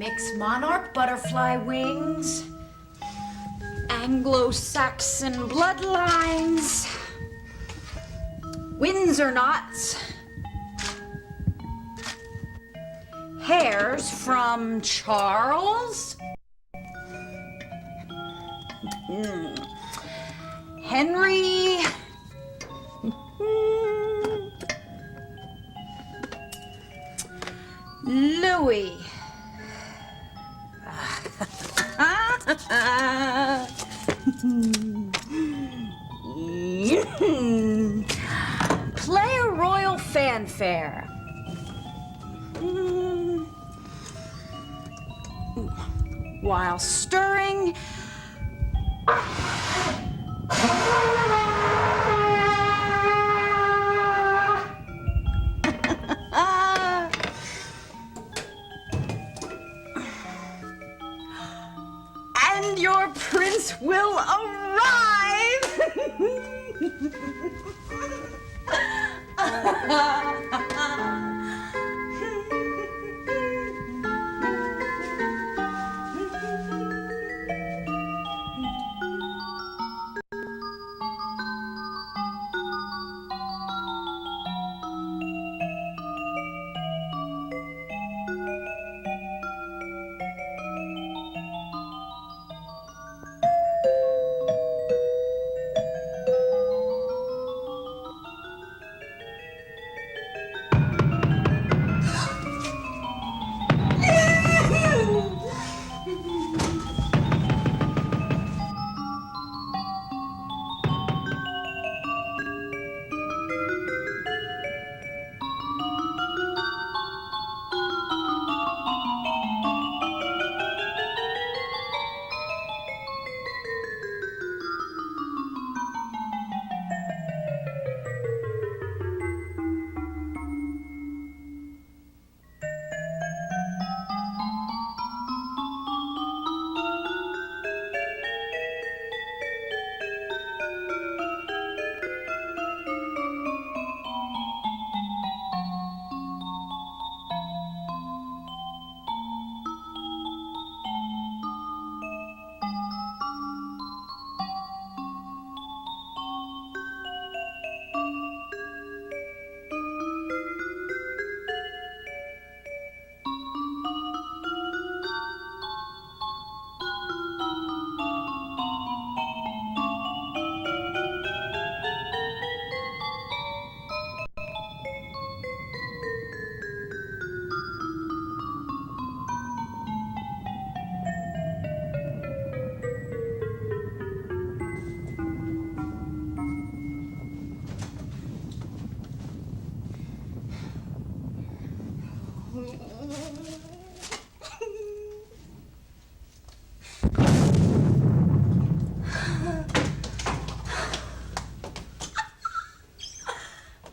Phoenix monarch, butterfly wings, Anglo-Saxon bloodlines, Windsor knots, hairs from Charles, Henry, Louis. Play a royal fanfare. While stirring. And your prince will arrive.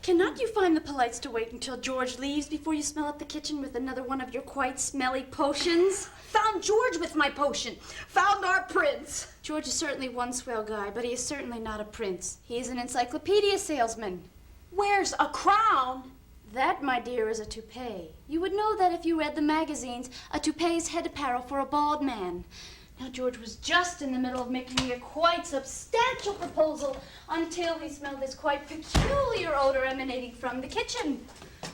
Cannot you find the polites to wait until George leaves before you smell up the kitchen with another one of your quite smelly potions? Found George with my potion. Found our prince. George is certainly one swell guy, but he is certainly not a prince. He is an encyclopedia salesman. Wears a crown. That, my dear, is a toupee. You would know that if you read the magazines. A toupee is head apparel for a bald man. Now, George was just in the middle of making me a quite substantial proposal until he smelled this quite peculiar odor emanating from the kitchen.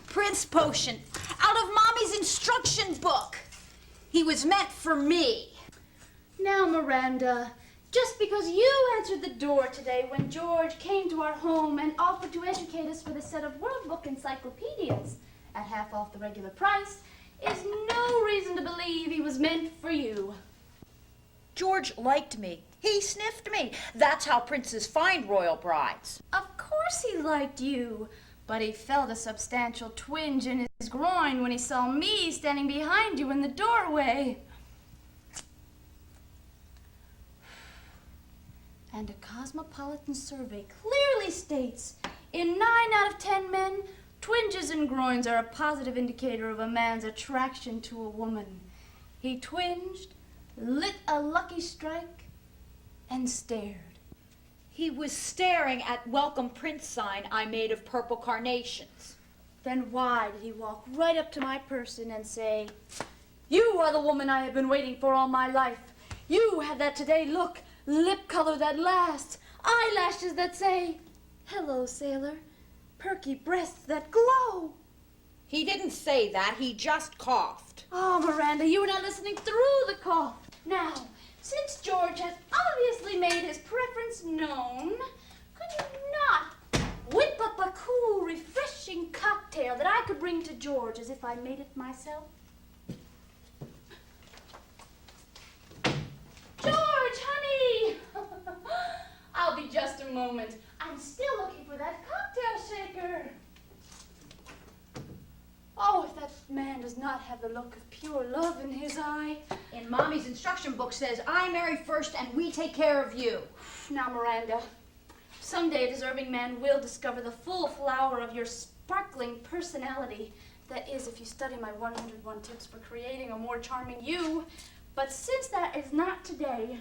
Prince potion, out of Mommy's instruction book. He was meant for me. Now, Miranda, just because you answered the door today when George came to our home and offered to educate us with a set of World Book encyclopedias at half off the regular price is no reason to believe he was meant for you. George liked me. He sniffed me. That's how princes find royal brides. Of course he liked you, but he felt a substantial twinge in his groin when he saw me standing behind you in the doorway. And a cosmopolitan survey clearly states, in 9 out of 10 men, twinges in groins are a positive indicator of a man's attraction to a woman. He twinged, lit a lucky strike, and stared. He was staring at welcome prince sign I made of purple carnations. Then why did he walk right up to my person and say, You are the woman I have been waiting for all my life. You have that today look, lip color that lasts, eyelashes that say, "Hello, sailor," perky breasts that glow. He didn't say that. He just coughed. Oh, Miranda, you were not listening through the cough. Now, since George has obviously made his preference known, could you not whip up a cool, refreshing cocktail that I could bring to George as if I made it myself? George, honey! I'll be just a moment. I'm still looking for that cocktail shaker. Oh, if that man does not have the look of pure love in his eye. In Mommy's instruction book says, I marry first and we take care of you. Now, Miranda, someday a deserving man will discover the full flower of your sparkling personality. That is, if you study my 101 tips for creating a more charming you. But since that is not today,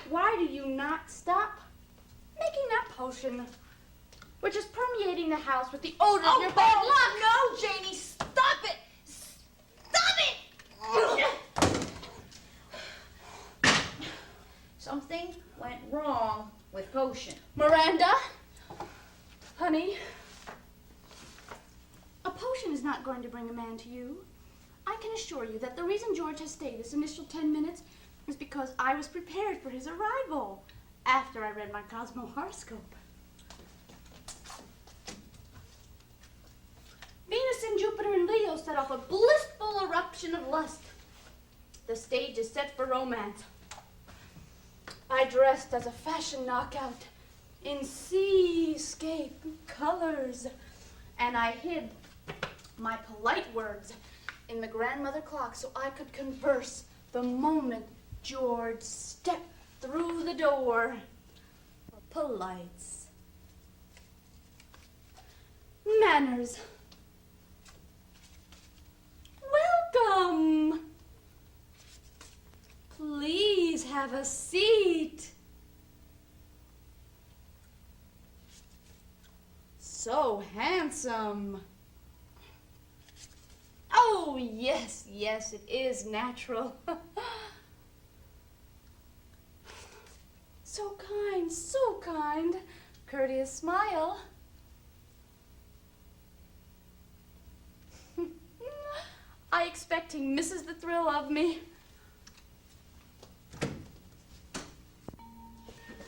why do you not stop making that potion, which is permeating the house with the odor of your bad luck? No, Janie, stop it! Stop it! Something went wrong with potion. Miranda, honey, a potion is not going to bring a man to you. I can assure you that the reason George has stayed this initial 10 minutes is because I was prepared for his arrival after I read my Cosmo horoscope. Venus and Jupiter and Leo set off a blissful eruption of lust. The stage is set for romance. I dressed as a fashion knockout in seascape colors, and I hid my polite words in the grandmother clock so I could converse the moment George stepped through the door. Polites. Manners. Welcome. Please have a seat. So handsome. Oh, yes, yes, it is natural. So kind, so kind. Courteous smile. I expect he misses the thrill of me.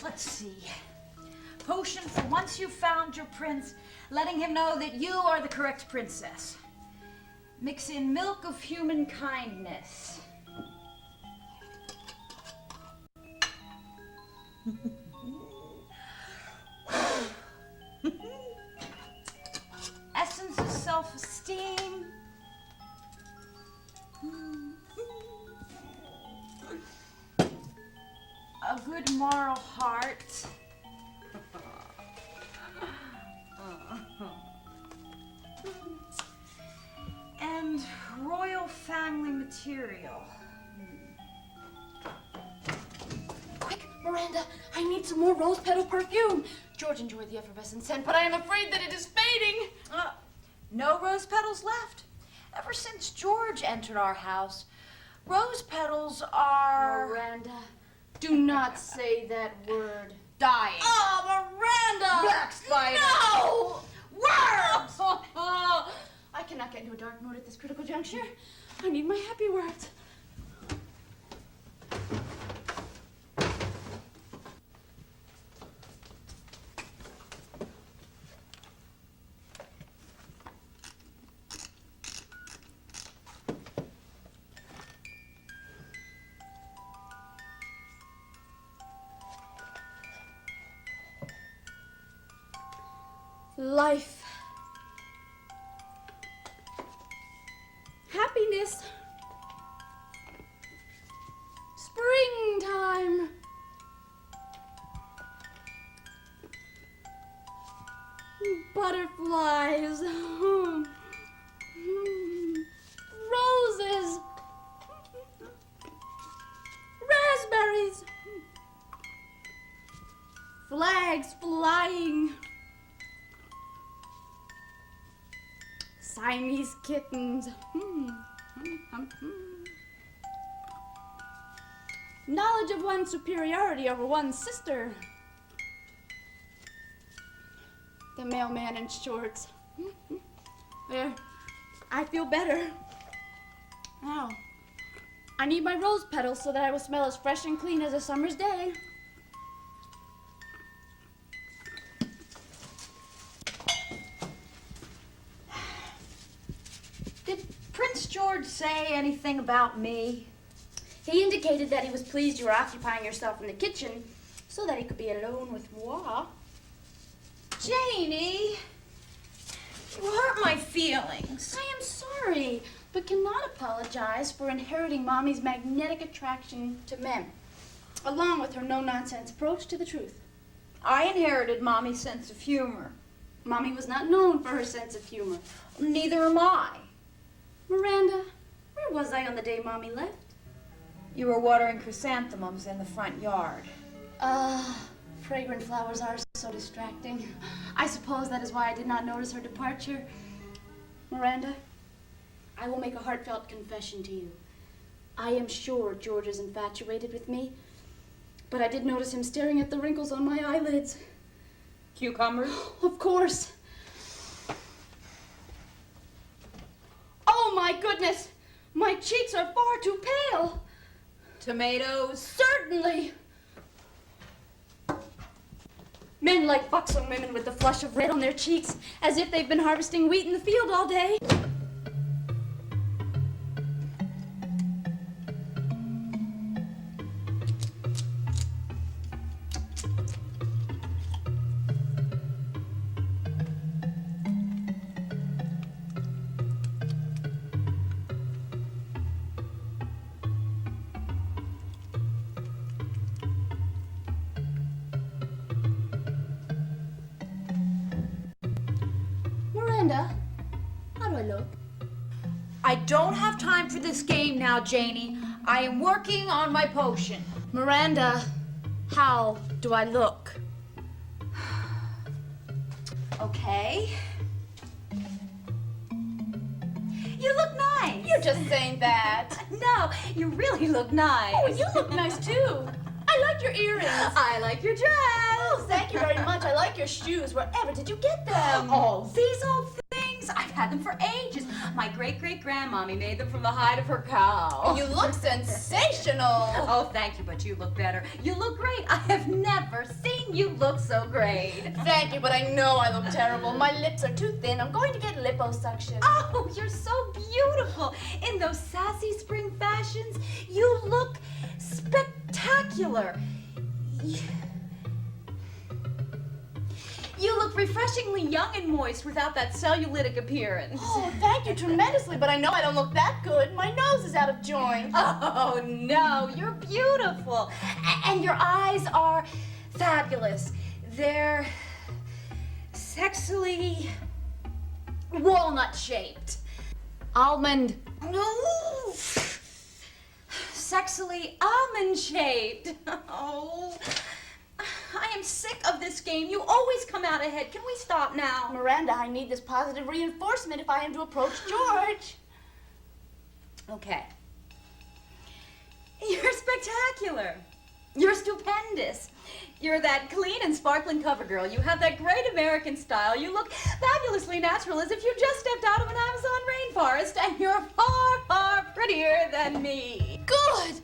Let's see. Potion for once you've found your prince, letting him know that you are the correct princess. Mix in milk of human kindness. Essence of self-esteem. A good moral heart. And royal family material. Quick, Miranda, I need some more rose petal perfume. George enjoyed the effervescent scent, but I am afraid that it is fading. No rose petals left. Ever since George entered our house, rose petals are... Miranda, do not say that word. dying. Oh, Miranda! Black spider. No! Worms! I cannot get into a dark mood at this critical juncture. I need my happy words. Life. Happiness. Springtime. Butterflies. Roses. Raspberries. Flags flying. Siamese kittens. Knowledge of one's superiority over one's sister. The mailman in shorts. There, I feel better. Now, I need my rose petals so that I will smell as fresh and clean as a summer's day. Did Prince George say anything about me? He indicated that he was pleased you were occupying yourself in the kitchen so that he could be alone with moi. Janie, you hurt my feelings. I am sorry, but cannot apologize for inheriting Mommy's magnetic attraction to men, along with her no-nonsense approach to the truth. I inherited Mommy's sense of humor. Mommy was not known for her sense of humor. Neither am I. Miranda, where was I on the day Mommy left? You were watering chrysanthemums in the front yard. Fragrant flowers are so distracting. I suppose that is why I did not notice her departure. Miranda, I will make a heartfelt confession to you. I am sure George is infatuated with me, but I did notice him staring at the wrinkles on my eyelids. Cucumbers? Of course. Oh my goodness! My cheeks are far too pale. Tomatoes? Certainly. Men like buxom women with the flush of red on their cheeks, as if they've been harvesting wheat in the field all day. Miranda, how do I look? I don't have time for this game now, Janie. I am working on my potion. Miranda, how do I look? Okay. You look nice. You're just saying that. No, you really look nice. Oh, you look nice too. I like your earrings. I like your dress. Oh, thank you very much. I like your shoes. Wherever did you get them? Oh, these old things. I've had them for ages. My great-great-grandmommy made them from the hide of her cow. You look sensational. Oh, thank you, but you look better. You look great. I have never seen you look so great. Thank you, but I know I look terrible. My lips are too thin. I'm going to get liposuction. Oh, you're so beautiful. In those sassy spring fashions, you look spectacular. You look refreshingly young and moist without that cellulitic appearance. Oh, thank you tremendously, but I know I don't look that good. My nose is out of joint. Oh, no, you're beautiful. And your eyes are fabulous. They're sexily walnut-shaped. Almond. No. Sexily almond-shaped. Oh, I am sick of this game. You always come out ahead. Can we stop now? Miranda, I need this positive reinforcement if I am to approach George. Okay. You're spectacular. You're stupendous. You're that clean and sparkling cover girl. You have that great American style. You look fabulously natural, as if you just stepped out of an Amazon rainforest, and you're far, far prettier than me. Good.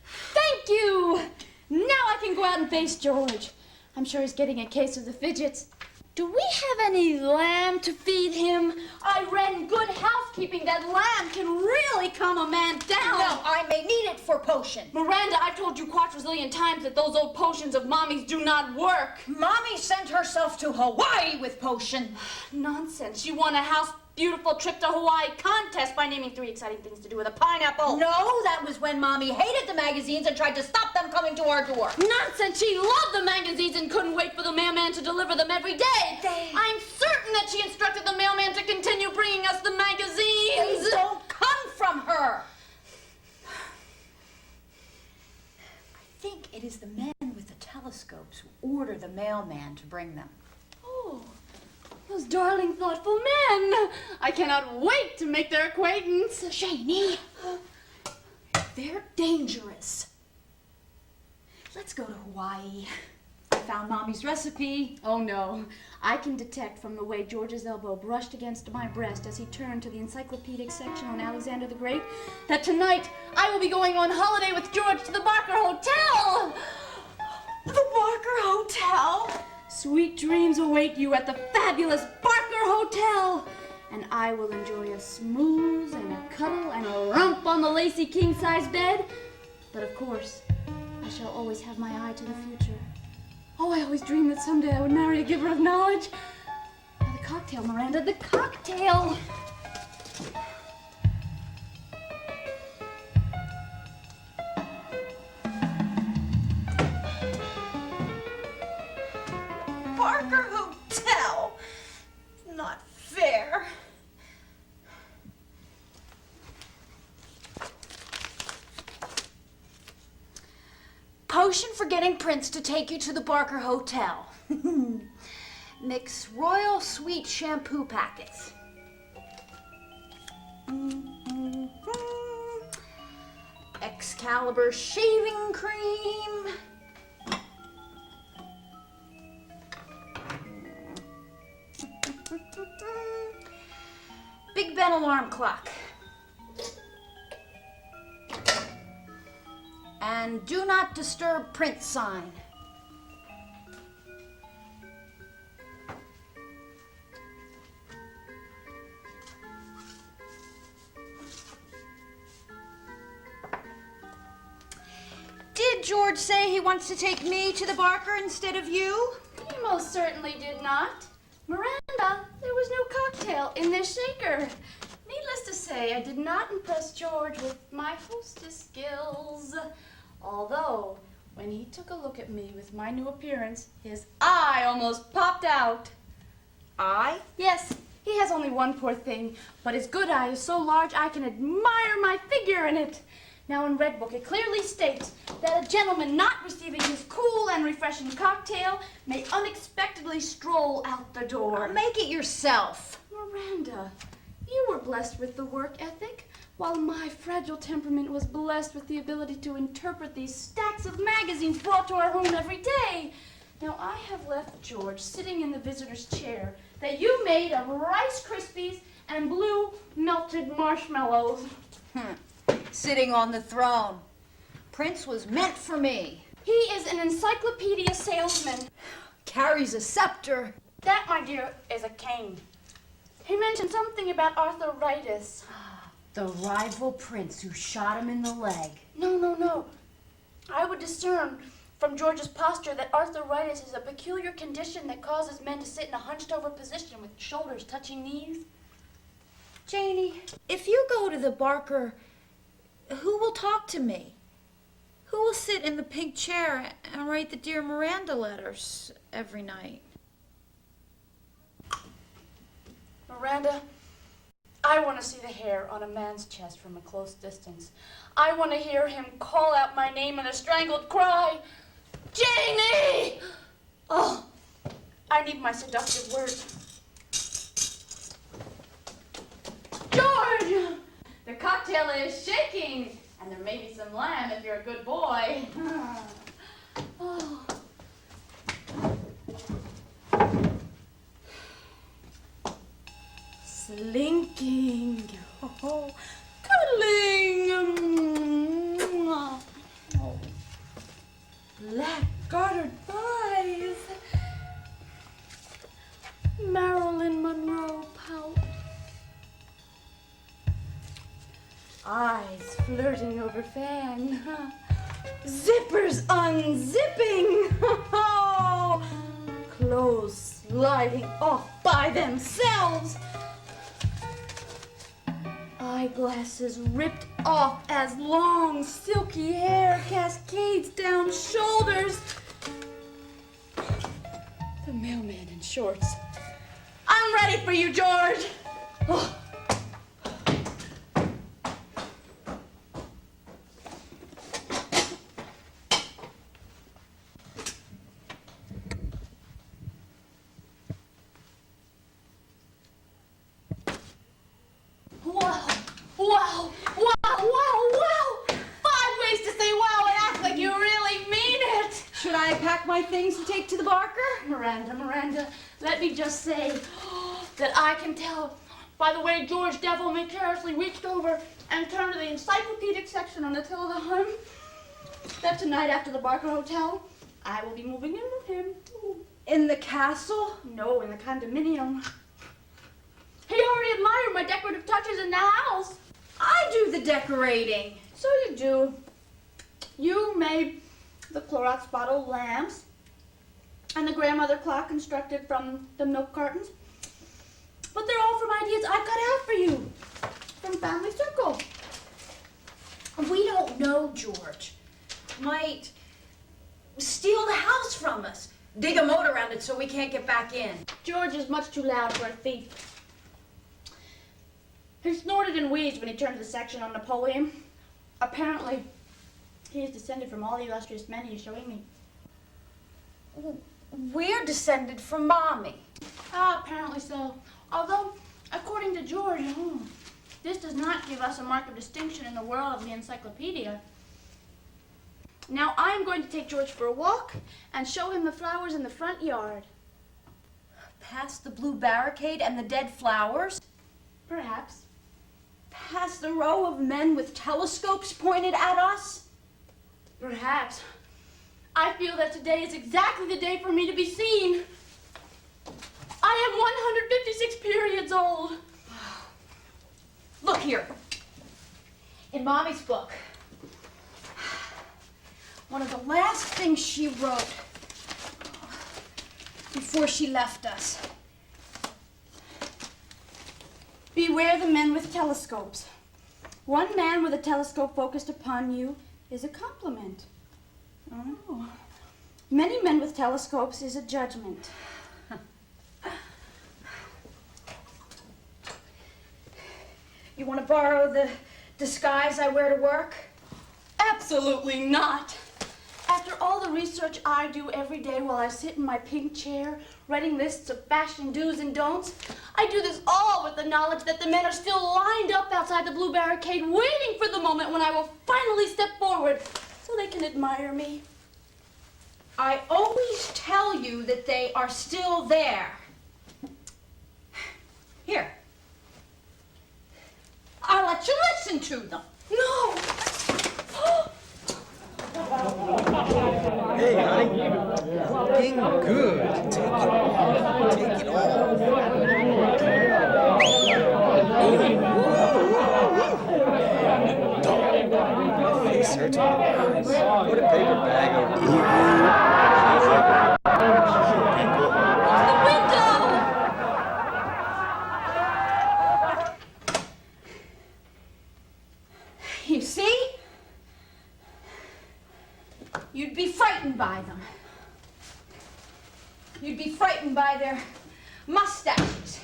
Thank you. Now I can go out and face George. I'm sure he's getting a case of the fidgets. Do we have any lamb to feed him? I ran good housekeeping. That lamb can really calm a man down. No, I may need it for potion. Miranda, I've told you quadrillion times that those old potions of Mommy's do not work. Mommy sent herself to Hawaii with potion. Nonsense. You won a house beautiful trip to Hawaii contest by naming 3 exciting things to do with a pineapple. No, that was when Mommy hated the magazines and tried to stop them coming to our door. Nonsense! She loved the magazines and couldn't wait for the mailman to deliver them every day. I'm certain that she instructed the mailman to continue bringing us the magazines. They don't come from her. I think it is the men with the telescopes who order the mailman to bring them. Oh, Those darling, thoughtful men. I cannot wait to make their acquaintance. Janie, they're dangerous. Let's go to Hawaii. I found Mommy's recipe. Oh, no. I can detect from the way George's elbow brushed against my breast as he turned to the encyclopedic section on Alexander the Great that tonight I will be going on holiday with George to the Barker Hotel. The Barker Hotel? Sweet dreams await you at the fabulous Barker Hotel. And I will enjoy a smooze and a cuddle and a rump on the lacy king-size bed. But of course, I shall always have my eye to the future. Oh, I always dreamed that someday I would marry a giver of knowledge. Now the cocktail, Miranda, the cocktail. Barker Hotel? Not fair. Potion for getting Prince to take you to the Barker Hotel. Mix Royal Sweet shampoo packets. Excalibur shaving cream. Big Ben alarm clock. And do not disturb Prince sign. Did George say he wants to take me to the Barker instead of you? He most certainly did not. Miranda, there was no cocktail in this shaker. Needless to say, I did not impress George with my hostess skills. Although, when he took a look at me with my new appearance, his eye almost popped out. Eye? Yes, he has only one poor thing, but his good eye is so large I can admire my figure in it. Now in Red Book, it clearly states that a gentleman not receiving his cool and refreshing cocktail may unexpectedly stroll out the door. Make it yourself. Miranda, you were blessed with the work ethic, while my fragile temperament was blessed with the ability to interpret these stacks of magazines brought to our home every day. Now I have left George sitting in the visitor's chair that you made of Rice Krispies and blue melted marshmallows. Sitting on the throne. Prince was meant for me. He is an encyclopedia salesman. Carries a scepter. That, my dear, is a cane. He mentioned something about arthritis. The rival prince who shot him in the leg. No. I would discern from George's posture that arthritis is a peculiar condition that causes men to sit in a hunched-over position with shoulders touching knees. Janie, if you go to the Barker, who will talk to me? Who will sit in the pink chair and write the Dear Miranda letters every night? Miranda, I want to see the hair on a man's chest from a close distance. I want to hear him call out my name in a strangled cry. Janie! Oh, I need my seductive words. George! The cocktail is shaking, and there may be some lamb if you're a good boy. Oh. Slinking. Oh. Cuddling. Oh. Black gartered thighs. Marilyn Monroe pout. Eyes flirting over fan. Zippers unzipping. Clothes sliding off by themselves. Eyeglasses ripped off as long, silky hair cascades down shoulders. The mailman in shorts. I'm ready for you, George. Oh. Miranda, let me just say that I can tell by the way George Devil carelessly reached over and turned to the encyclopedic section on the till of the hum that tonight after the Barker Hotel, I will be moving in with him. In the castle? No, in the condominium. He already admired my decorative touches in the house. I do the decorating. So you do. You made the Clorox bottle lamps and the grandmother clock constructed from the milk cartons. But they're all from ideas I cut out for you from Family Circle. We don't know George. Might steal the house from us. Dig a moat around it so we can't get back in. George is much too loud for a thief. He snorted and wheezed when he turned to the section on Napoleon. Apparently, he is descended from all the illustrious men he is showing me. We're descended from Mommy. Apparently so. Although, according to George, this does not give us a mark of distinction in the world of the encyclopedia. Now, I'm going to take George for a walk and show him the flowers in the front yard. Past the blue barricade and the dead flowers? Perhaps. Past the row of men with telescopes pointed at us? Perhaps. I feel that today is exactly the day for me to be seen. I am 156 periods old. Look here. In Mommy's book, one of the last things she wrote before she left us. Beware the men with telescopes. One man with a telescope focused upon you is a compliment. Oh. Many men with telescopes is a judgment. You want to borrow the disguise I wear to work? Absolutely not. After all the research I do every day while I sit in my pink chair, writing lists of fashion do's and don'ts, I do this all with the knowledge that the men are still lined up outside the blue barricade, waiting for the moment when I will finally step forward so they can admire me. I always tell you that they are still there. Here. I'll let you listen to them. No! Hey, honey. Looking good. Take it all. My face hurts on my eyes. Put a paper bag over The window! You see? You'd be frightened by them. You'd be frightened by their mustaches,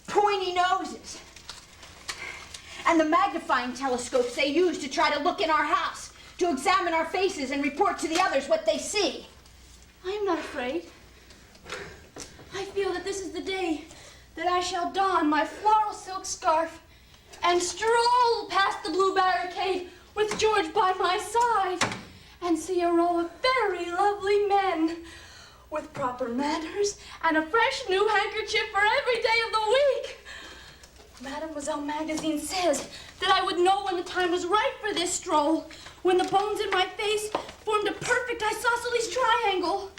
pointy noses, and the magnifying telescopes they use to try to look in our house, to examine our faces and report to the others what they see. I am not afraid. I feel that this is the day that I shall don my floral silk scarf and stroll past the blue barricade with George by my side and see a row of very lovely men with proper manners and a fresh new handkerchief for every day of the week. Mademoiselle Magazine says that I would know when the time was right for this stroll, when the bones in my face formed a perfect isosceles triangle.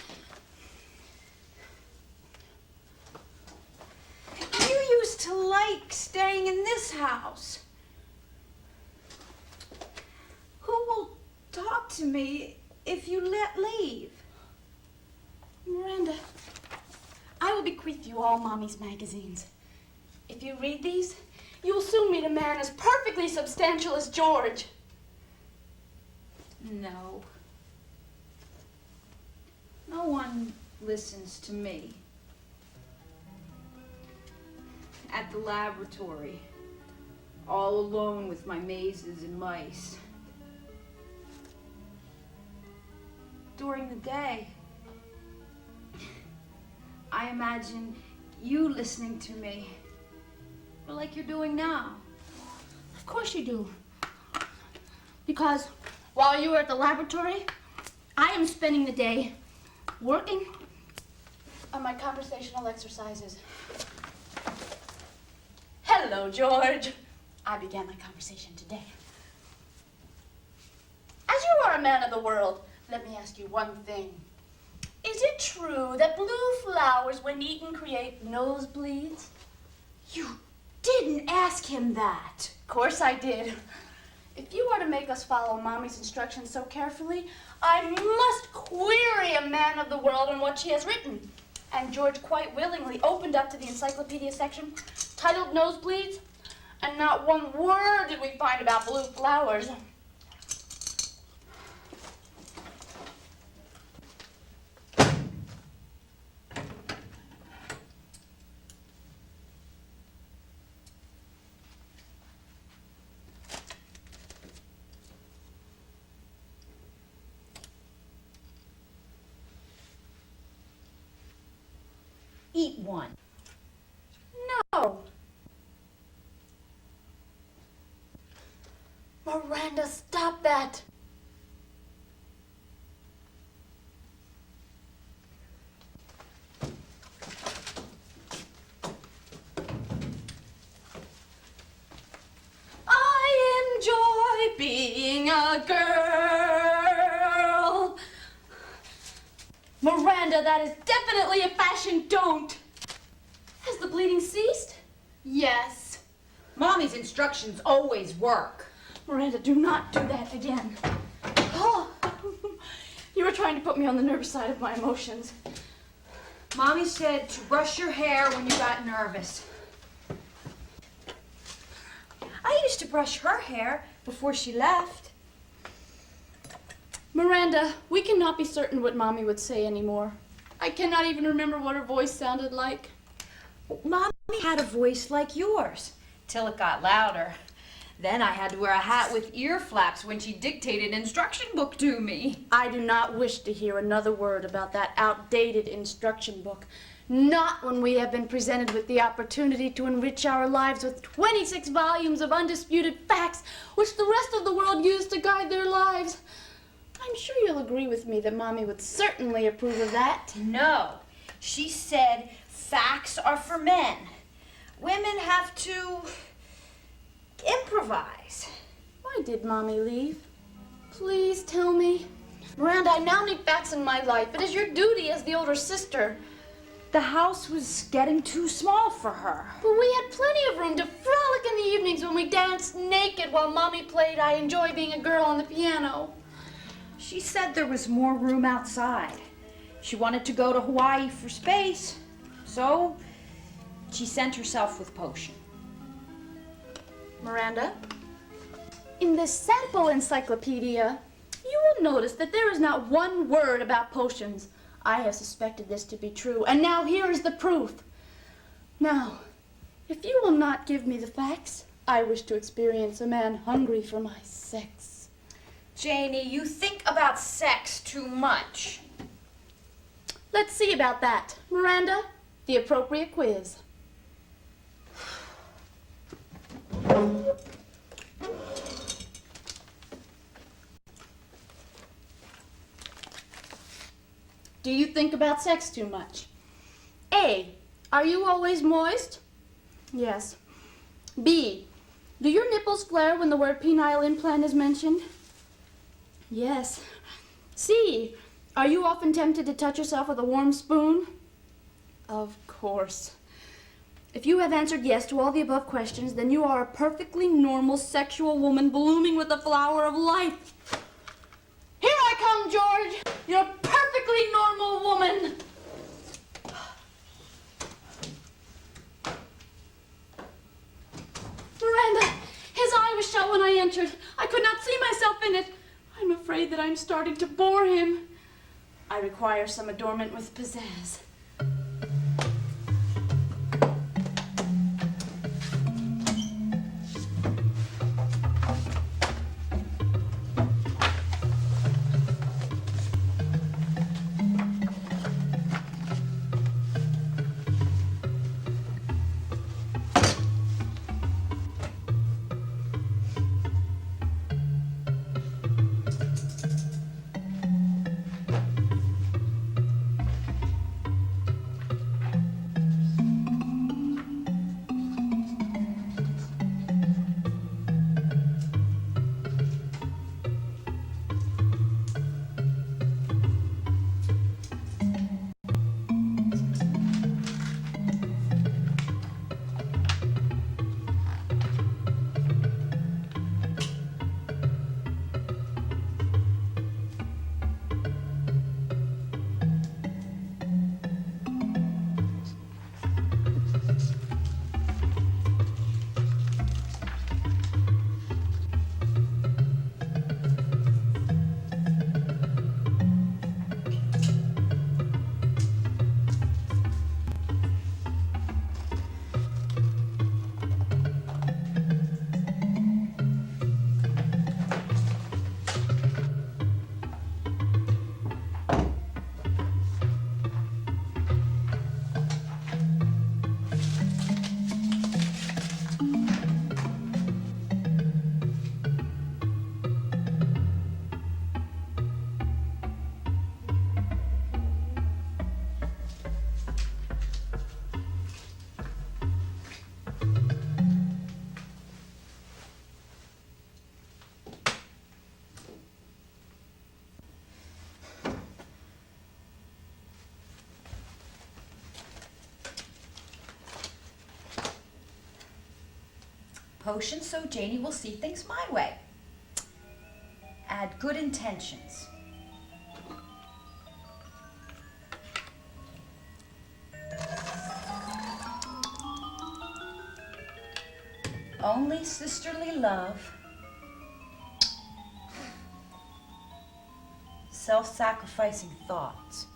You used to like staying in this house. Who will talk to me if you let leave? Miranda, I will bequeath you all Mommy's magazines. If you read these, you will soon meet a man as perfectly substantial as George. No. No one listens to me. At the laboratory, all alone with my mazes and mice. During the day, I imagine you listening to me, like you're doing now. Of course you do. Because while you are at the laboratory, I am spending the day working on my conversational exercises. Hello, George. I began my conversation today. As you are a man of the world, let me ask you one thing. Is it true that blue flowers, when eaten, create nosebleeds? You didn't ask him that. Of course I did. If you are to make us follow Mommy's instructions so carefully, I must query a man of the world on what she has written. And George quite willingly opened up to the encyclopedia section, titled Nosebleeds, and not one word did we find about blue flowers. Eat one. No. Miranda, stop that. I enjoy being a girl. Miranda, that is definitely a fashion don't. Has the bleeding ceased? Yes. Mommy's instructions always work. Miranda, do not do that again. Oh, you were trying to put me on the nervous side of my emotions. Mommy said to brush your hair when you got nervous. I used to brush her hair before she left. Miranda, we cannot be certain what Mommy would say anymore. I cannot even remember what her voice sounded like. Mommy had a voice like yours, till it got louder. Then I had to wear a hat with ear flaps when she dictated an instruction book to me. I do not wish to hear another word about that outdated instruction book. Not when we have been presented with the opportunity to enrich our lives with 26 volumes of undisputed facts, which the rest of the world used to guide their lives. I'm sure you'll agree with me that Mommy would certainly approve of that. No, she said facts are for men. Women have to improvise. Why did Mommy leave? Please tell me. Miranda, I now need facts in my life. It is your duty as the older sister. The house was getting too small for her. But we had plenty of room to frolic in the evenings when we danced naked while Mommy played I Enjoy Being a Girl on the piano. She said there was more room outside. She wanted to go to Hawaii for space, so she sent herself with Potion. Miranda, in this sample encyclopedia, you will notice that there is not one word about potions. I have suspected this to be true, and now here is the proof. Now, if you will not give me the facts, I wish to experience a man hungry for my sex. Janie, you think about sex too much. Let's see about that. Miranda, the appropriate quiz. Do you think about sex too much? A, are you always moist? Yes. B, do your nipples flare when the word penile implant is mentioned? Yes. C, are you often tempted to touch yourself with a warm spoon? Of course. If you have answered yes to all the above questions, then you are a perfectly normal sexual woman blooming with the flower of life. Here I come, George. You're a perfectly normal woman. Miranda, his eye was shut when I entered. I could not see myself in it. I'm afraid that I'm starting to bore him. I require some adornment with pizzazz. potion so Janie will see things my way. Add good intentions. Only sisterly love. Self-sacrificing thoughts.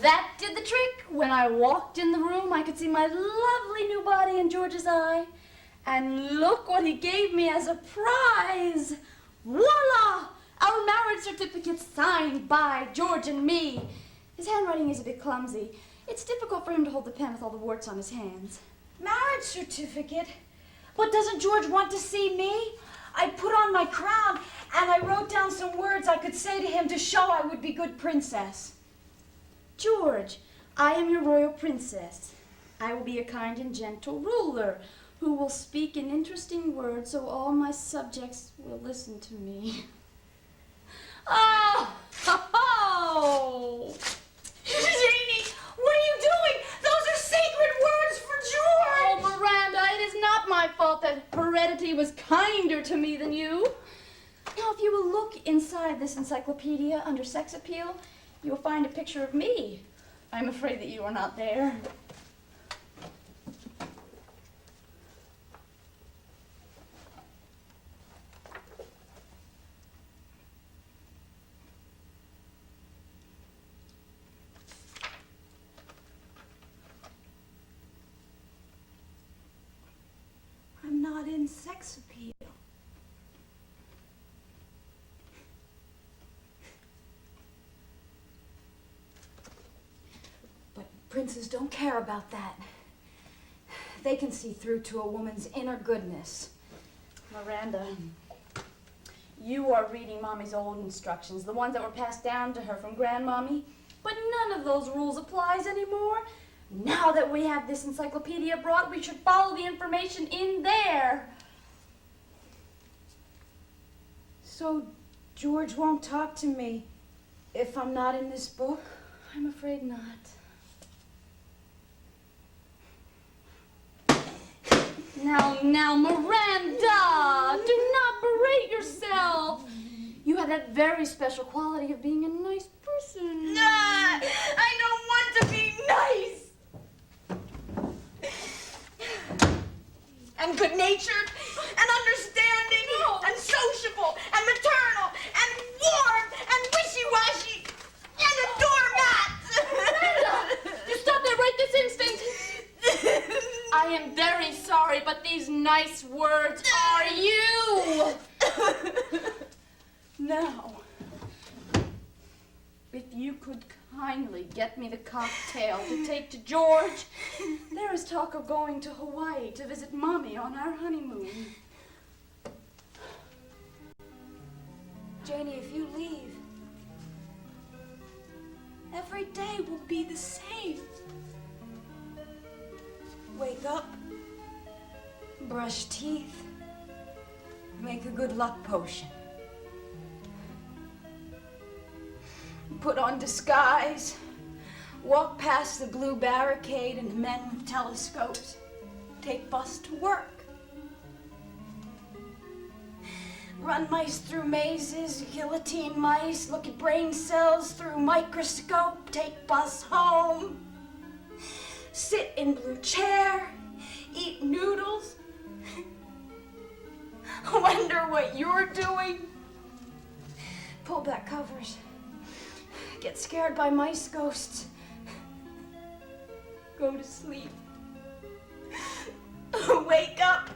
That did the trick. When I walked in the room, I could see my lovely new body in George's eye. And look what he gave me as a prize. Voila! Our marriage certificate signed by George and me. His handwriting is a bit clumsy. It's difficult for him to hold the pen with all the warts on his hands. Marriage certificate? But doesn't George want to see me? I put on my crown and I wrote down some words I could say to him to show I would be good princess. George, I am your royal princess. I will be a kind and gentle ruler who will speak in interesting words so all my subjects will listen to me. Oh! Oh! Janie, what are you doing? Those are sacred words for George! Oh, Miranda, it is not my fault that heredity was kinder to me than you. Now, if you will look inside this encyclopedia under sex appeal, you will find a picture of me. I'm afraid that you are not there. I'm not in sex appeal. But princes don't care about that. They can see through to a woman's inner goodness. Miranda, you are reading Mommy's old instructions, the ones that were passed down to her from Grandmommy, but none of those rules applies anymore. Now that we have this encyclopedia brought, we should follow the information in there. So George won't talk to me if I'm not in this book? I'm afraid not. Now, Miranda, do not berate yourself. You have that very special quality of being a nice person. Nah, I don't want to be nice. And good-natured, and understanding, and sociable, and maternal, and warm, and wishy-washy, and a doormat. Miranda, you stop that right this instant. I am very sorry, but these nice words are you. Now, if you could kindly get me the cocktail to take to George. There is talk of going to Hawaii to visit Mommy on our honeymoon. Janie, if you leave, every day will be the same. Wake up, brush teeth, make a good luck potion. Put on disguise, walk past the blue barricade and the men with telescopes, take bus to work. Run mice through mazes, guillotine mice, look at brain cells through microscope, take bus home. Sit in blue chair, eat noodles. Wonder what you're doing. Pull back covers. Get scared by mice ghosts. Go to sleep. Wake up.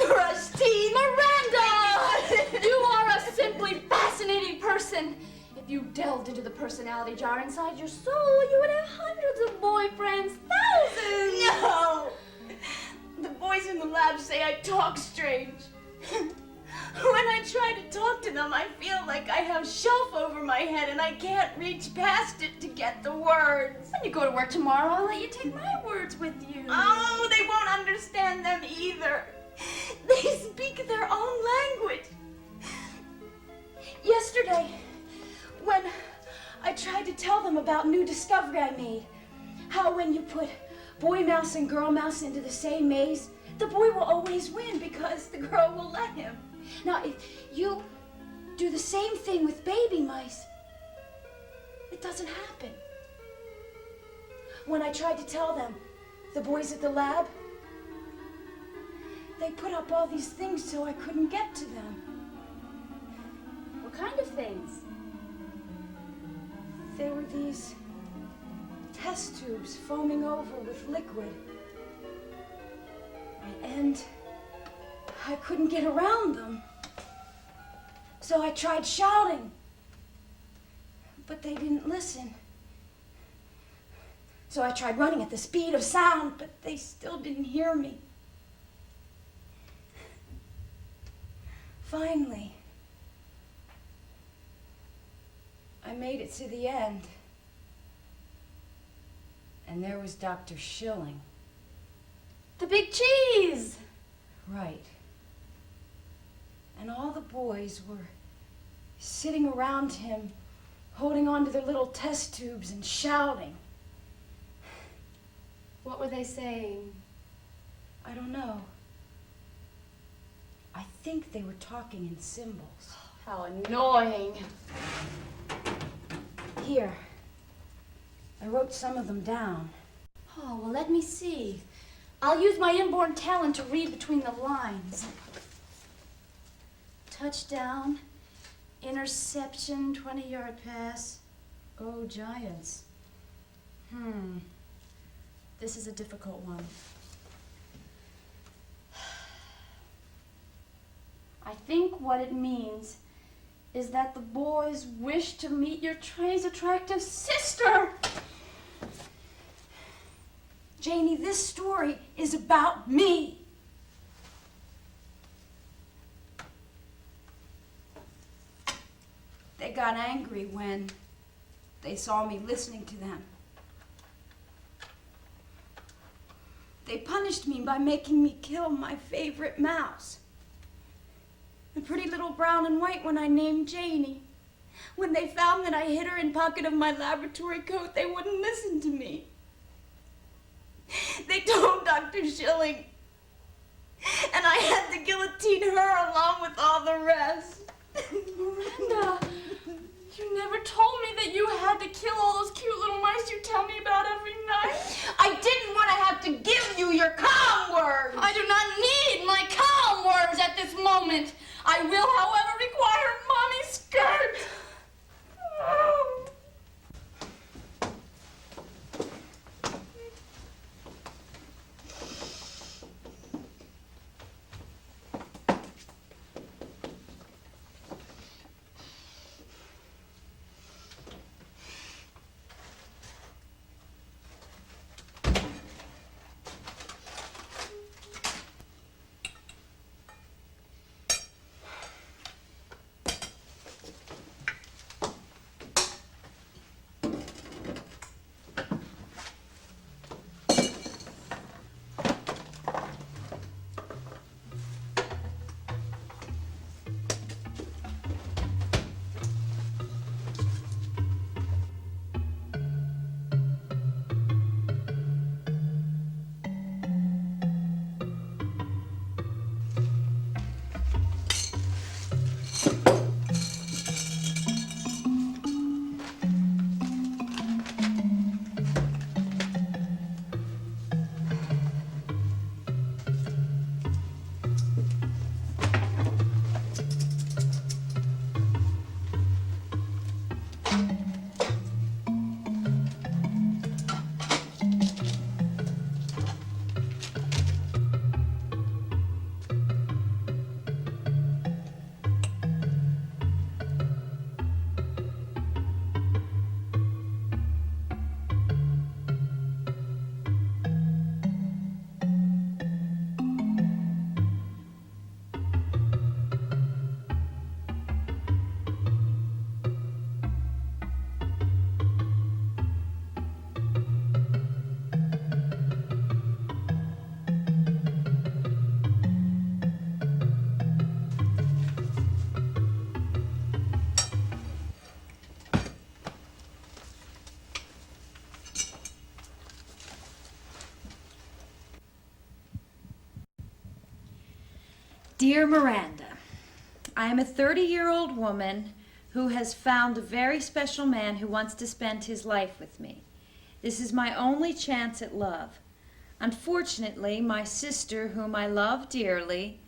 Brush teeth. Miranda! You are a simply fascinating person. If you delved into the personality jar inside your soul, you would have hundreds of boyfriends, thousands. No! The boys in I can't reach past it to get the words. When you go to work tomorrow, I'll let you take my words with you. Oh, they won't understand them either. They speak their own language. Yesterday, when I tried to tell them about a new discovery I made, how when you put boy mouse and girl mouse into the same maze, the boy will always win because the girl will let him. Now, if you do the same thing with baby mice, it doesn't happen. When I tried to tell them, the boys at the lab, they put up all these things so I couldn't get to them. What kind of things? There were these test tubes foaming over with liquid. And I couldn't get around them. So I tried shouting, but they didn't listen. So I tried running at the speed of sound, but they still didn't hear me. Finally, I made it to the end. And there was Dr. Schilling. The big cheese! Right. And all the boys were sitting around him, holding on to their little test tubes and shouting. What were they saying? I don't know. I think they were talking in symbols. How annoying. Here, I wrote some of them down. Oh, well, let me see. I'll use my inborn talent to read between the lines. Touchdown, interception, 20-yard pass. Go Giants. This is a difficult one. I think what it means is that the boys wish to meet your Trey's attractive sister. Janie, this story is about me. They got angry when they saw me listening to them. They punished me by making me kill my favorite mouse. The pretty little brown and white one I named Janie. When they found that I hid her in pocket of my laboratory coat, they wouldn't listen to me. They told Dr. Schilling, and I had to guillotine her along with all the rest. Miranda, you never told me that you had to kill all those cute little mice you tell me about every night. I didn't want to have to give you your calm words. I do not need my calm words at this moment. I will, however, require Mommy's skirt. Dear Miranda, I am a 30-year-old woman who has found a very special man who wants to spend his life with me. This is my only chance at love. Unfortunately, my sister, whom I love dearly,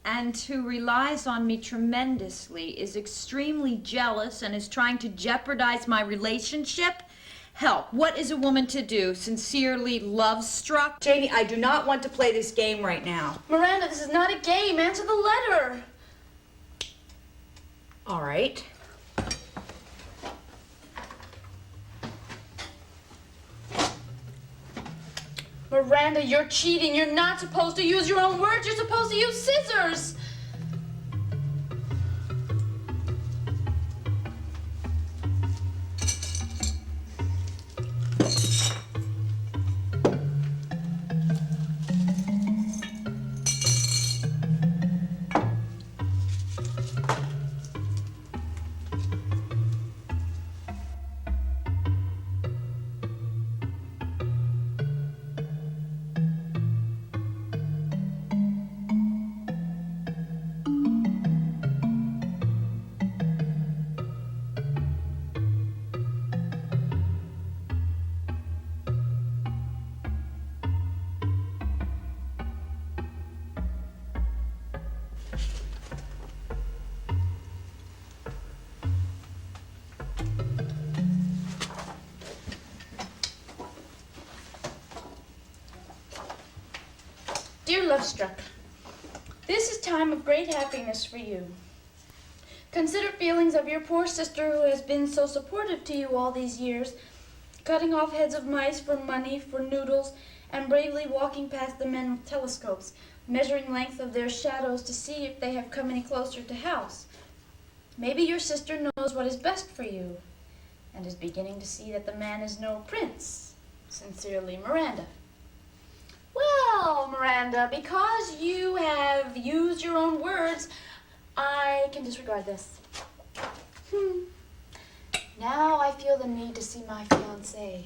and who relies on me tremendously, is extremely jealous and is trying to jeopardize my relationship. Help. What is a woman to do? Sincerely love-struck? Janie, I do not want to play this game right now. Miranda, this is not a game. Answer the letter. All right. Miranda, you're cheating. You're not supposed to use your own words. You're supposed to use scissors. Dear Lovestruck, this is time of great happiness for you. Consider feelings of your poor sister who has been so supportive to you all these years, cutting off heads of mice for money, for noodles, and bravely walking past the men with telescopes, measuring length of their shadows to see if they have come any closer to house. Maybe your sister knows what is best for you, and is beginning to see that the man is no prince. Sincerely, Miranda. Well, Miranda, because you have used your own words, I can disregard this. Now I feel the need to see my fiancé.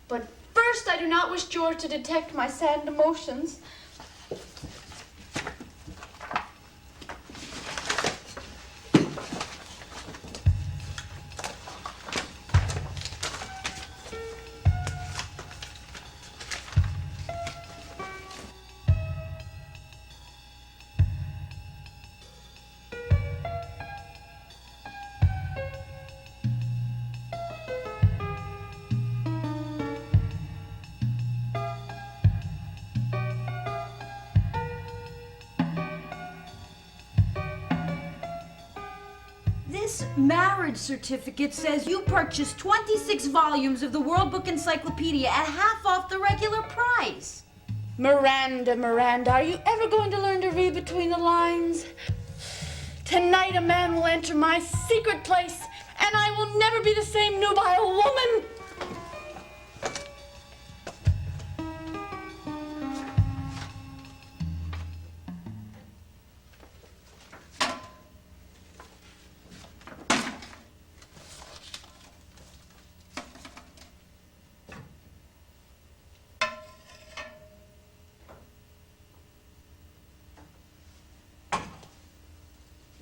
But first, I do not wish George to detect my saddened emotions. This marriage certificate says you purchased 26 volumes of the World Book Encyclopedia at half off the regular price. Miranda, Miranda, are you ever going to learn to read between the lines? Tonight a man will enter my secret place, and I will never be the same nubile woman.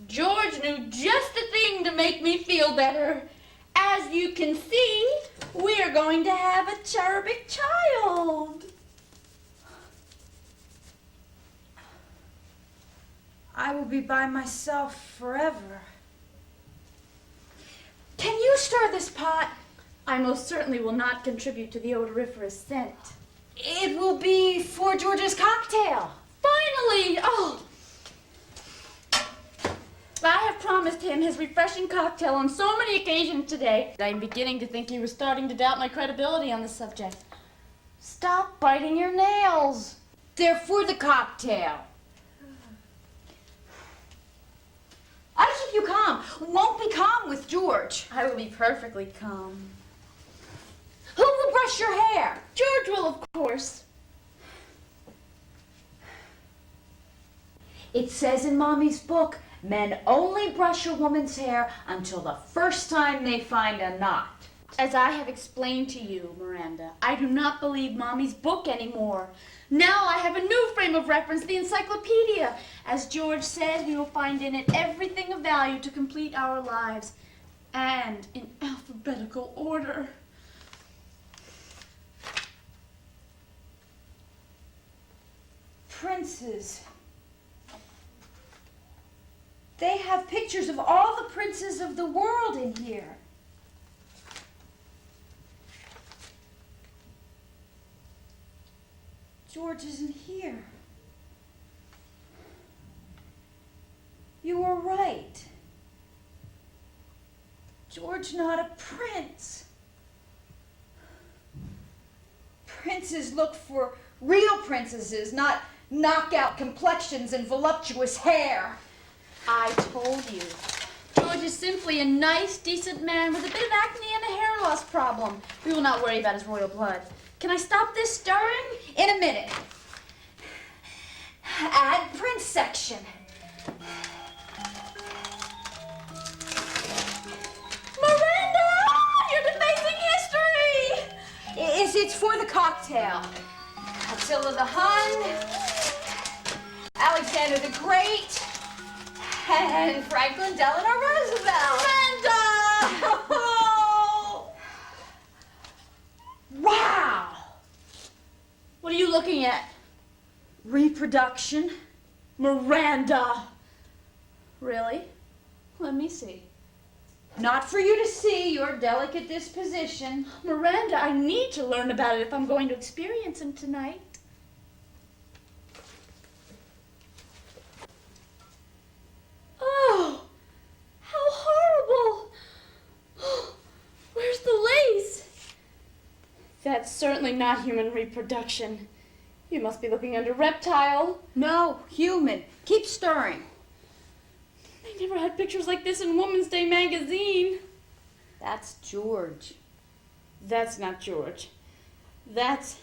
George knew just the thing to make me feel better. As you can see, we're going to have a cherubic child. I will be by myself forever. Can you stir this pot? I most certainly will not contribute to the odoriferous scent. It will be for George's cocktail. Finally! Oh! I have promised him his refreshing cocktail on so many occasions today. I'm beginning to think he was starting to doubt my credibility on the subject. Stop biting your nails. They're for the cocktail. I'll keep you calm. Won't be calm with George. I will be perfectly calm. Who will brush your hair? George will, of course. It says in Mommy's book, men only brush a woman's hair until the first time they find a knot. As I have explained to you, Miranda, I do not believe Mommy's book anymore. Now I have a new frame of reference, the encyclopedia. As George said, we will find in it everything of value to complete our lives, and in alphabetical order. Princes. They have pictures of all the princes of the world in here. George isn't here. You were right. George not a prince. Princes look for real princesses, not knockout complexions and voluptuous hair. I told you. George is simply a nice, decent man with a bit of acne and a hair loss problem. We will not worry about his royal blood. Can I stop this stirring? In a minute. Add prince section. Miranda! You're defacing history! It's for the cocktail. Attila the Hun, Alexander the Great, and Franklin Delano Roosevelt. Miranda! Wow! What are you looking at? Reproduction. Miranda! Really? Let me see. Not for you to see, your delicate disposition. Miranda, I need to learn about it if I'm going to experience him tonight. Oh, how horrible! Oh, where's the lace? That's certainly not human reproduction. You must be looking under reptile. No, human. Keep stirring. They never had pictures like this in Woman's Day magazine. That's George. That's not George. That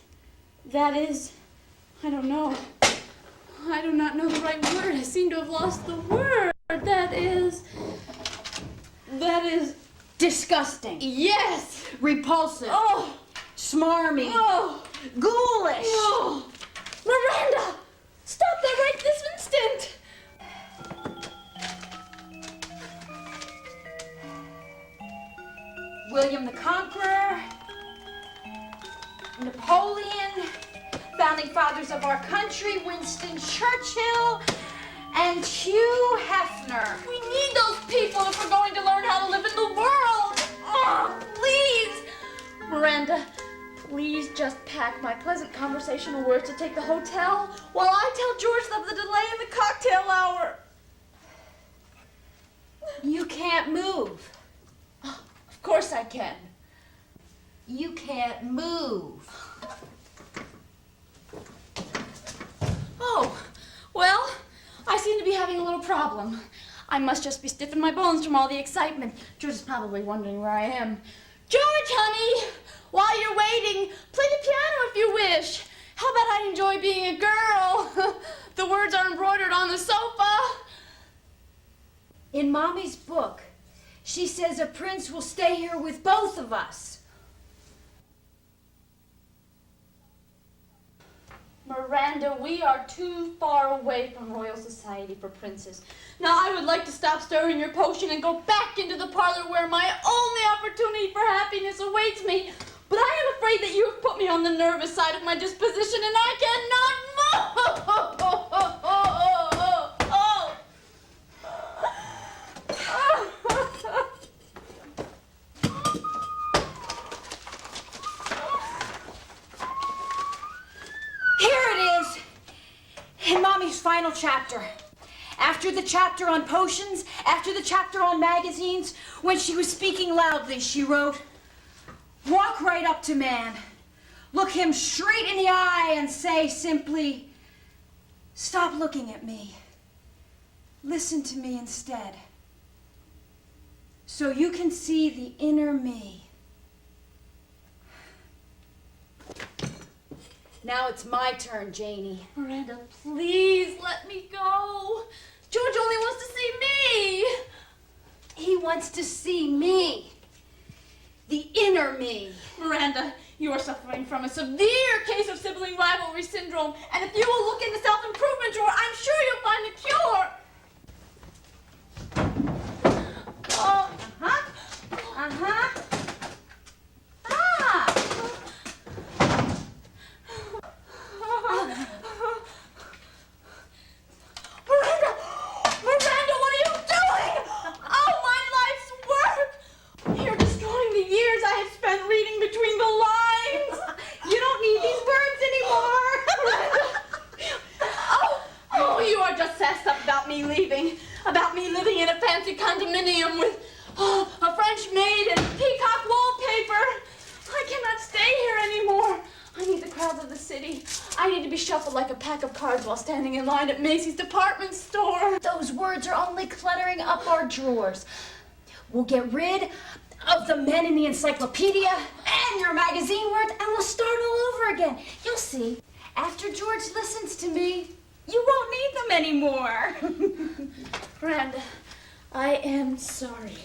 is, I don't know. I do not know the right word. I seem to have lost the word. That is Disgusting. yes. Repulsive. Oh, Smarmy. oh, Ghoulish. oh. Miranda, stop that right this instant. William the Conqueror, Napoleon, founding fathers of our country, Winston Churchill, and Hugh Hefner. We need those people if we're going to learn how to live in the world. Oh, please. Miranda, please just pack my pleasant conversational words to take the hotel while I tell George of the delay in the cocktail hour. You can't move. Of course I can. You can't move. Oh, well, I seem to be having a little problem. I must just be stiff in my bones from all the excitement. George is probably wondering where I am. George, honey, while you're waiting, play the piano if you wish. How about I enjoy being a girl? The words are embroidered on the sofa. In Mommy's book, she says a prince will stay here with both of us. Miranda, we are too far away from Royal Society for princes. Now, I would like to stop stirring your potion and go back into the parlor where my only opportunity for happiness awaits me. But I am afraid that you have put me on the nervous side of my disposition and I cannot move. Here it is, in Mommy's final chapter. After the chapter on potions, after the chapter on magazines, when she was speaking loudly, she wrote, "Walk right up to man, look him straight in the eye and say simply, 'Stop looking at me. Listen to me instead, so you can see the inner me.' Now it's my turn, Janie." Miranda, please let me go. George only wants to see me. He wants to see me. The inner me. Miranda, you are suffering from a severe case of sibling rivalry syndrome, and if you will look in the self-improvement drawer, I'm sure you'll find the cure. Miranda, what are you doing? Oh, my life's work! You're destroying the years I have spent reading between the lines. You don't need these words anymore. Oh, you are just sassed up about me leaving. About me living in a fancy condominium with a French maid and peacock wallpaper. I cannot stay here anymore. I need the crowds of the city. I need to be shuffled like a pack of cards while standing in line at Macy's department store. Those words are only cluttering up our drawers. We'll get rid of the men in the encyclopedia and your magazine words, and we'll start all over again. You'll see, after George listens to me, you won't need them anymore. Miranda, I am sorry,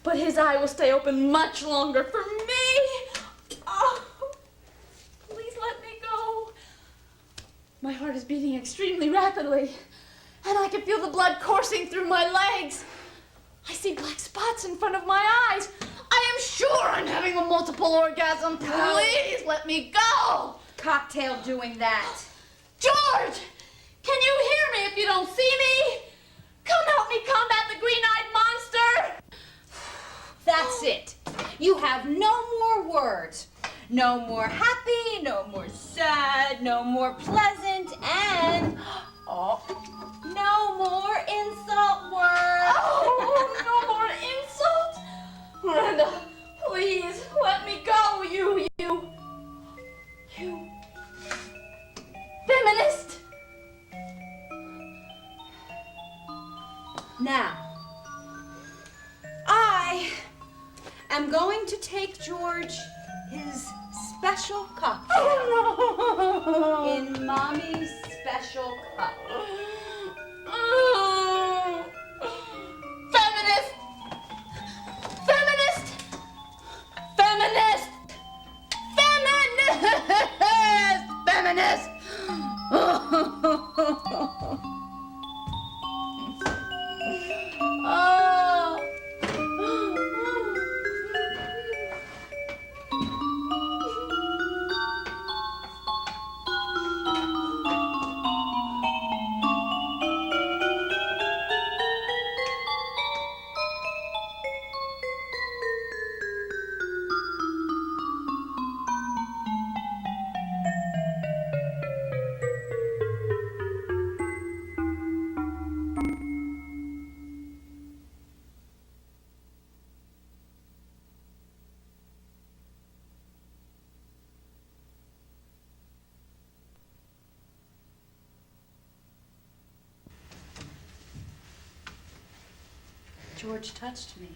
but his eye will stay open much longer for me. Oh, please let me go. My heart is beating extremely rapidly, and I can feel the blood coursing through my legs. I see black spots in front of my eyes. I am sure I'm having a multiple orgasm. Please let me go. Cocktail doing that. George, can you hear me if you don't see me? Come help me combat the green-eyed monster. That's it. You have no more words. No more happy, no more sad, no more pleasant, and no more insult words. Oh, no more insult? Miranda, please let me go, you feminist. Now, I am going to take George his special cocktail in Mommy's special cup. Oh. Feminist! Feminist! Feminist! Feminist! Feminist! Oh. George touched me.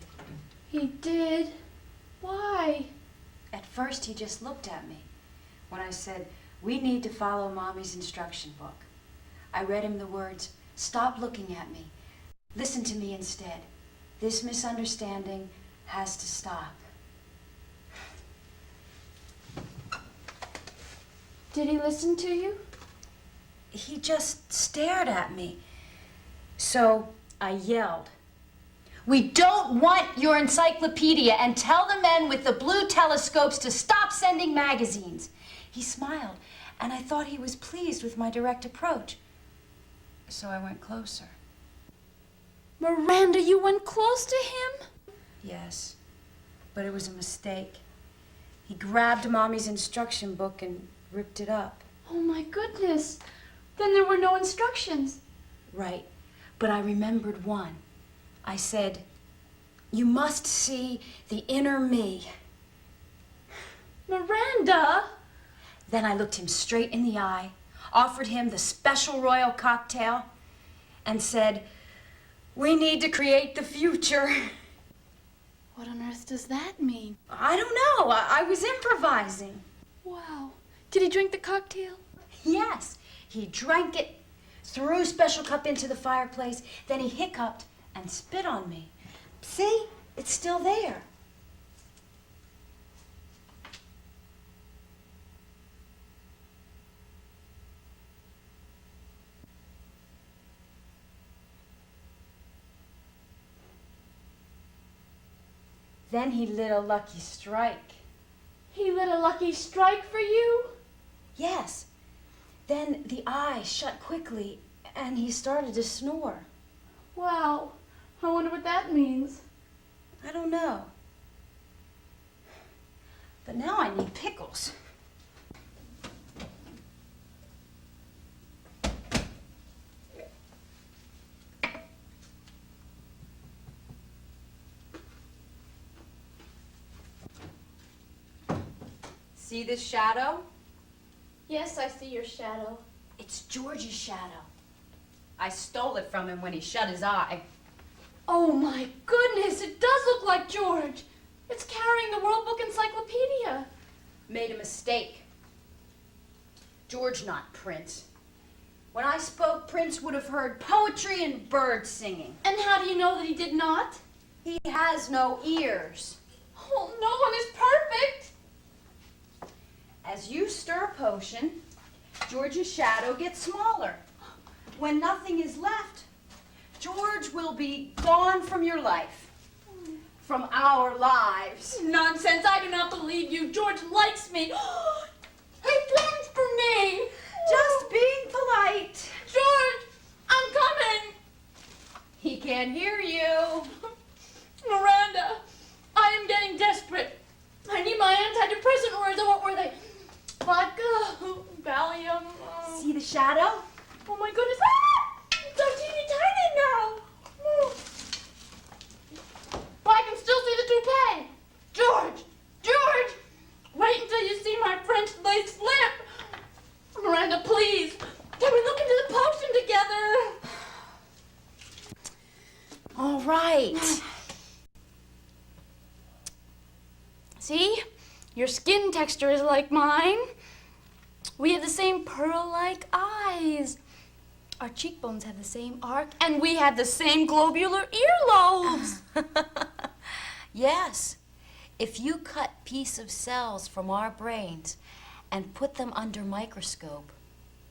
He did? Why? At first, he just looked at me. When I said, "We need to follow Mommy's instruction book," I read him the words, "Stop looking at me. Listen to me instead. This misunderstanding has to stop." Did he listen to you? He just stared at me. So I yelled, "We don't want your encyclopedia, and tell the men with the blue telescopes to stop sending magazines." He smiled, and I thought he was pleased with my direct approach. So I went closer. Miranda, you went close to him? Yes, but it was a mistake. He grabbed Mommy's instruction book and ripped it up. Oh my goodness. Then there were no instructions. Right, but I remembered one. I said, "You must see the inner me." Miranda! Then I looked him straight in the eye, offered him the special royal cocktail, and said, "We need to create the future." What on earth does that mean? I don't know. I was improvising. Wow. Did he drink the cocktail? Yes, he drank it, threw special cup into the fireplace, then he hiccuped and spit on me. See? It's still there. Then he lit a lucky strike. He lit a lucky strike for you? Yes. Then the eye shut quickly, and he started to snore. Wow. I wonder what that means. I don't know. But now I need pickles. See this shadow? Yes, I see your shadow. It's George's shadow. I stole it from him when he shut his eye. Oh my goodness, it does look like George. It's carrying the World Book Encyclopedia. Made a mistake. George, not Prince. When I spoke, Prince would have heard poetry and birds singing. And how do you know that he did not? He has no ears. Oh, no one is perfect. As you stir a potion, George's shadow gets smaller. When nothing is left, George will be gone from your life. From our lives. Nonsense, I do not believe you. George likes me. He plans for me. Just being polite. George, I'm coming. He can't hear you. Miranda, I am getting desperate. I need my antidepressant orders. What were they? Vodka, Valium. See the shadow? Oh my goodness. Ah! It's so teeny tiny now. But I can still see the toupee. George, wait until you see my French lace lip. Miranda, please, can we look into the potion together? All right. See? Your skin texture is like mine. We have the same pearl-like eyes. Our cheekbones have the same arc, and we have the same globular earlobes. Yes. If you cut piece of cells from our brains and put them under microscope,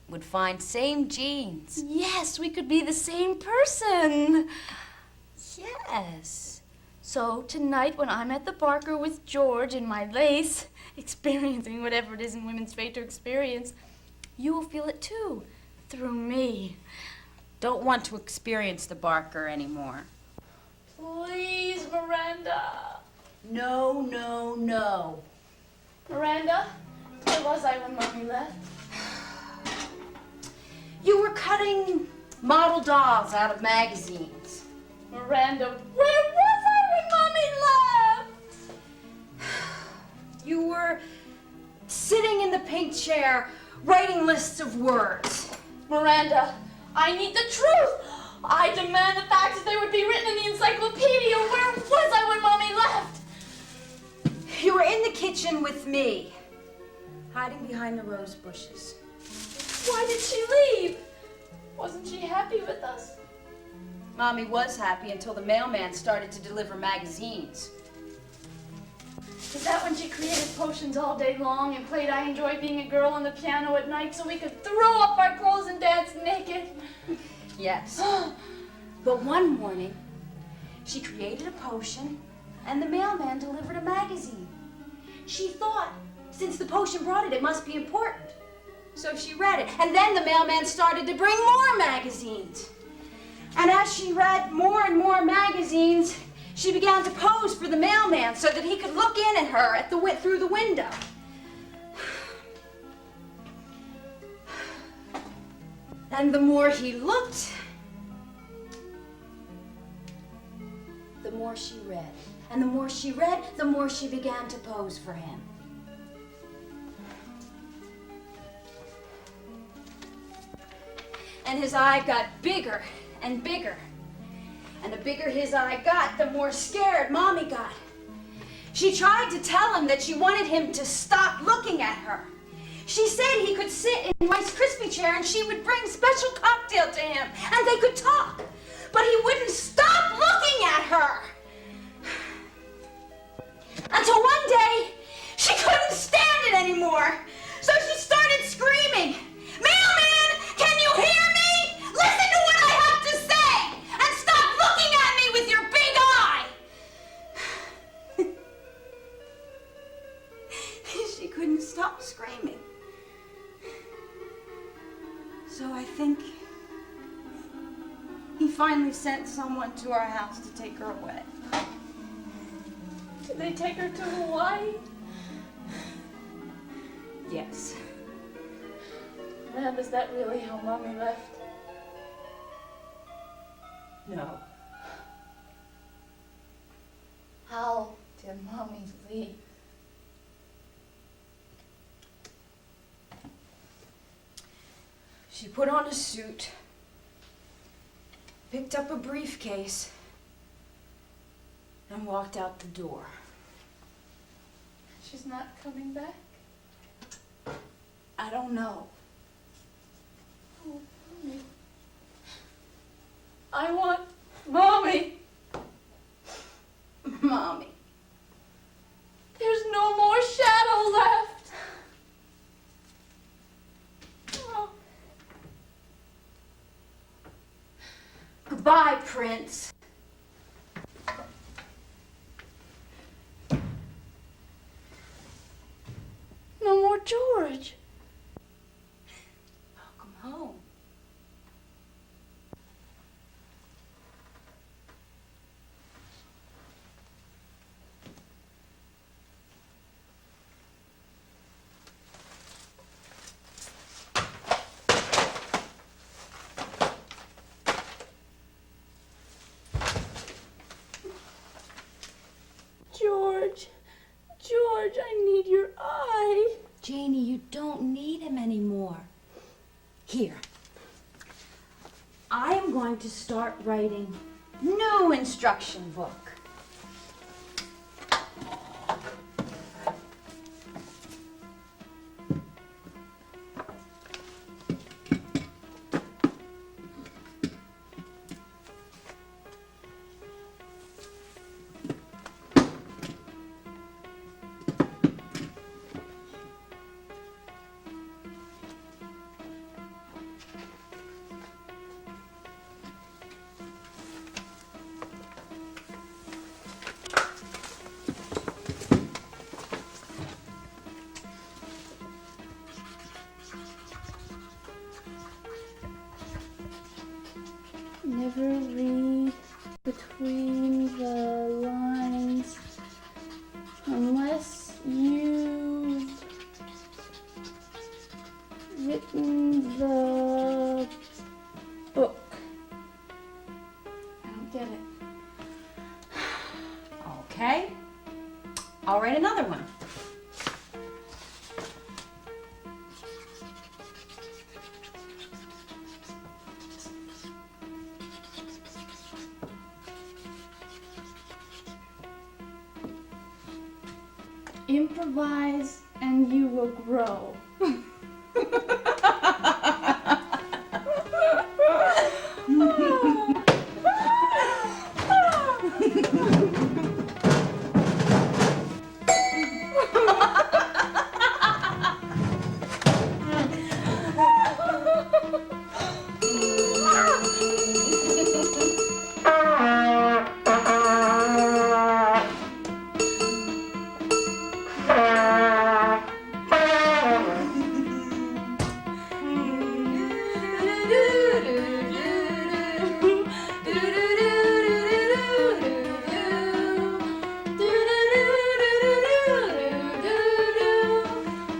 would find same genes. Yes, we could be the same person. Yes. So tonight when I'm at the Barker with George in my lace, experiencing whatever it is in women's fate to experience, you will feel it too, through me. Don't want to experience the Barker anymore. Please, Miranda. No, no, no. Miranda, where was I when Mommy left? You were cutting model dolls out of magazines. Miranda, where was I when Mommy left? You were sitting in the pink chair, writing lists of words. Miranda, I need the truth. I demand the facts as they would be written in the encyclopedia. Where was I when Mommy left? You were in the kitchen with me, hiding behind the rose bushes. Why did she leave? Wasn't she happy with us? Mommy was happy until the mailman started to deliver magazines. Is that when she created potions all day long and played I Enjoy Being a Girl on the piano at night so we could throw up our clothes and dance naked? Yes. But one morning, she created a potion and the mailman delivered a magazine. She thought, since the potion brought it, it must be important. So she read it, and then the mailman started to bring more magazines. And as she read more and more magazines, she began to pose for the mailman so that he could look in at her through the window. And the more he looked, the more she read. And the more she read, the more she began to pose for him. And his eye got bigger and bigger. And the bigger his eye got, the more scared Mommy got. She tried to tell him that she wanted him to stop looking at her. She said he could sit in Rice Krispie chair and she would bring special cocktail to him and they could talk. But he wouldn't stop looking at her. Until one day, she couldn't stand it anymore. So she started screaming, "Mailman, can you hear me? Listen to what I have to say and stop looking at me with your big eye." stop screaming. So I think he finally sent someone to our house to take her away. Did they take her to Hawaii? Yes. Ma'am, is that really how Mommy left? No. How did Mommy leave? She put on a suit, picked up a briefcase, and walked out the door. She's not coming back? I don't know. Oh, Mommy. I want Mommy. Mommy. There's no more shadow left. Oh. Goodbye, Prince. No more George. Welcome home. George, I need your eye. Janie, you don't need him anymore. Here. I am going to start writing new instruction book. Never read between the lines unless you've written the book. I don't get it. Okay. I'll write another one. Improvise and you will grow.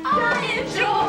I enjoy